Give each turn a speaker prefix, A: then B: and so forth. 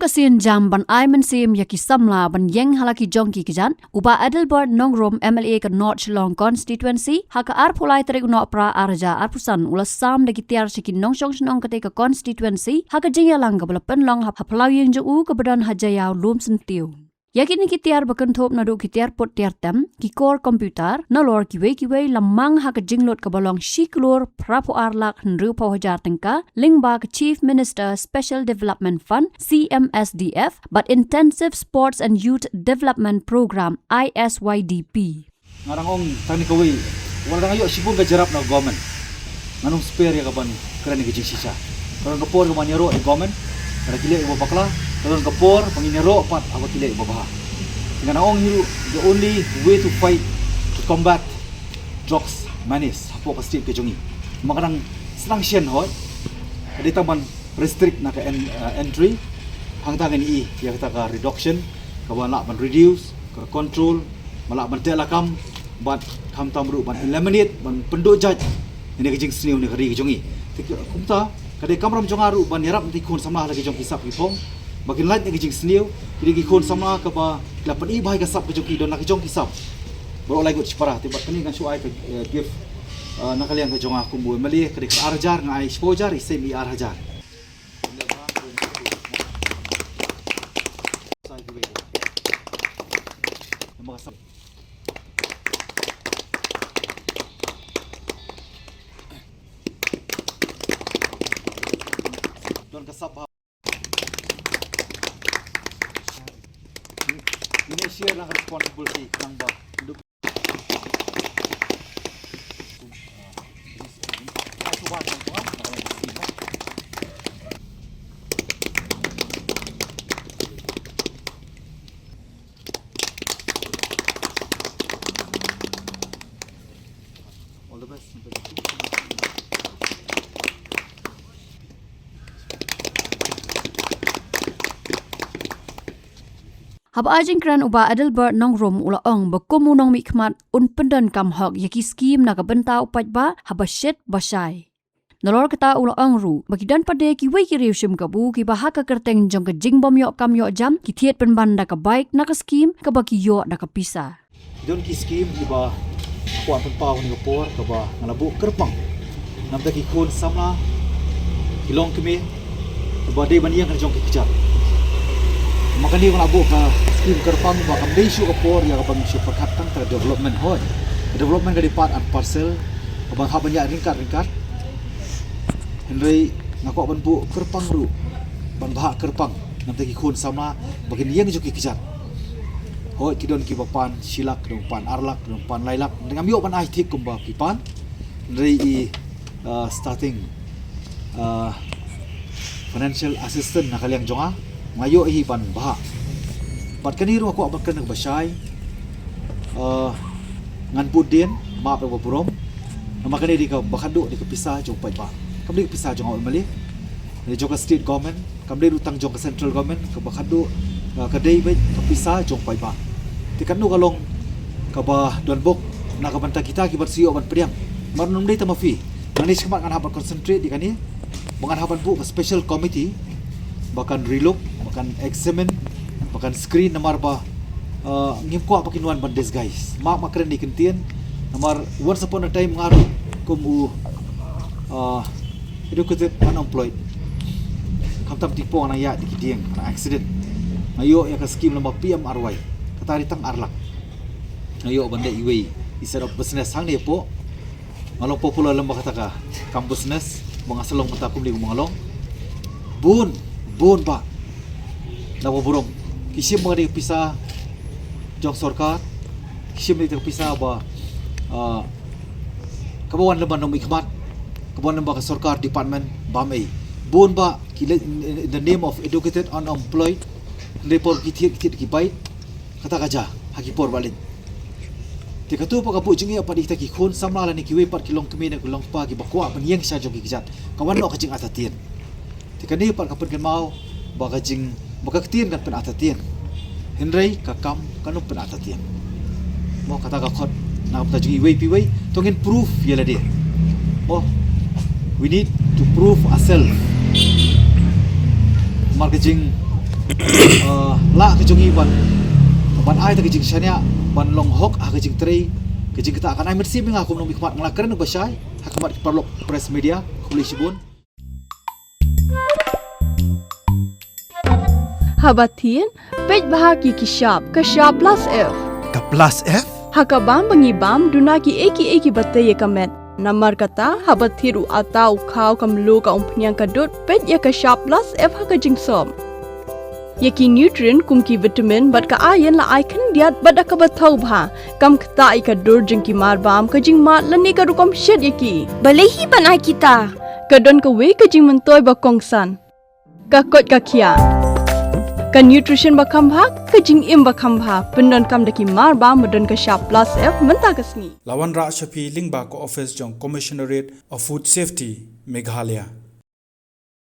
A: kasin jam ban Ayman sim yaki samla ban yeng halaki jongki kijan uba Adelbert Nongrom MLA ke North Shillong constituency haka arpulai tarik no pra arja arpusan ulas sam dagi tiar sikin nongshong shnong kate ke constituency haka jingyalang ke belapen long hapalau yang jauh ke badan hajayau lum sentiu. Yakin ki tiar bakentop nadu ki tiar pot tiar tem ki core komputer nalor ki we lamang haka jinglot ke balong shiklur prapo arlak nru pawhajar tengka lingba ke Chief Minister Special Development Fund CMSDF but Intensive Sports and Youth Development Program ISYDP.
B: Ngarang ong tani kawi wala ngayo sibong gajarap na government nganong spare ya kaban kran ni sisa karon kapor ka manyaro e government kada kile ibo bakla karon kapor panginero pat ako kile ibo baha ngana ong hiru the only way to fight to combat drugs manis hapo ka state ke jongi makanang sanction hoy kada taman restrict na ka entry hangtang ni ya kata ka reduction ka wala man reduce ka control malak ban telakam bat kam tamru ban eliminate ban penduk jaj ini kejing sniu ni kari kejongi kumta kadai kamram jongaru ban yarap nanti kun sama lagi jong kisap kipong bakin light ni kejing sniu jadi kun sama ke ba lapan i bahai kasap kejoki don nak jong kisap bro lagi gut parah tiba kini kan suai ke give nakalian ke jong aku bu mali kadai arjar ngai spojar semi arjar don kasap ini share lang responsibility nang ba all the best.
A: Haba ajing kran uba Adelbert Nongrom ula ong bakumu nong mikmat un pendan kam hok yaki skim na kabenta upat ba haba shet basai. Nalor kata ula ong ru bagidan pade ki wei ki reushim kabu ki bahak ka kerteng jong ka jingbom yok kam yok jam ki thiet penbanda ka baik na ka skim ka baki yok na ka pisa.
B: Don ki skim iba kuan penpau ni kapor ka ba ngalabu kerpang. Nam ta ki kun sama kilong kemi ba de baniang ka jong ki kejar. Maka ni ngalabu ka skim kerpang ba kam dei syu kapor ya ka bang syu perkatang ter development hoy. Development ka di part and parcel ka bang ha banyak ringkat. Henry ngako ban bu kerpang ru ban bahak kerpang nam ta ki kun sama bagin yang jong ki kejar. Hoi kidon ki bapan silak dong pan arlak dong pan lailak dengan miok pan ai thik kumba pipan dari starting financial assistant nakaliang jonga ngayo hi ban bah pat kaniru aku abakan nag basay ngan pudien maap ba burom namakani di ka bakado di ka pisa jong pai ba kam di pisa jong mali di jong state government kam di utang jong central government ka bakado kadai baik kapisa jong pai ba tikan nu kalong kaba don bok na kabanta kita kibat sio ban priam marnum dei tamafi manis kemat kan haban concentrate di kani bangan haban bu special committee bahkan relook bahkan examine bahkan screen namar ba ngimko pakinuan bandes guys mak makren di kentien namar once upon a time ngaru kumu educated unemployed kamtam tipo na ya di kidieng na accident ngayo ya ka scheme lama PMRY katari tang arlak ngayo banda iway instead of business hang ni po ngalong popular lama kata ka kam business mga salong mata kum di ngalong bun ba lawa burong kisim mga di pisa jong sarkar kisim di pisa ba kabawan laban ng ikmat kabawan ng sarkar department bamay bun ba in the name of educated unemployed report kitit ki bait kata kaja hakipor balin ti katu pa kapu jingi apa dikta ki khon samla ni kiwe pat kilong kemi na kulong pa ki bakwa pan yeng sa jogi kijat kawan no kajing atatin ti kani pat kapen kan mau ba kajing baka ketien kan pen atatin henrei kakam kanu pen atatin mo kata ka khot na pa jingi we pi we tongin proof yela dia mo we need to prove ourselves marketing la ke jongi ban ai ta ke jing shania ban long hok a ke jing trei ke jing kita akan ai mersi menga kum nom ikmat nglakren ko syai hakmat perlo press media kuli sibun
C: Habatin pej bahagi kishab kashab plus F
D: Ka plus F?
C: hakabam bangibam dunaki eki batay kamet namar kata habathiru atau kau kamlu ka umpnyang kadut pej ya kashab plus F hakajing som Yaki nutrient kumki vitamin bat ka ayan la icon diat bat ka bathau bha kam khta ka dur jing ki mar bam ka jing mat lani ka rukom shed yaki
E: Balehi banai kita.
C: ka don ka we ka jing mentoy ba kongsan ka kot ka khia ka nutrition ba kham bha ka jing im ba kham bha pendon kam daki mar bam modon ka sharp plus F menta kasni
D: Lawan Ra Shafi Lingba ko office jong Commissionerate of Food Safety Meghalaya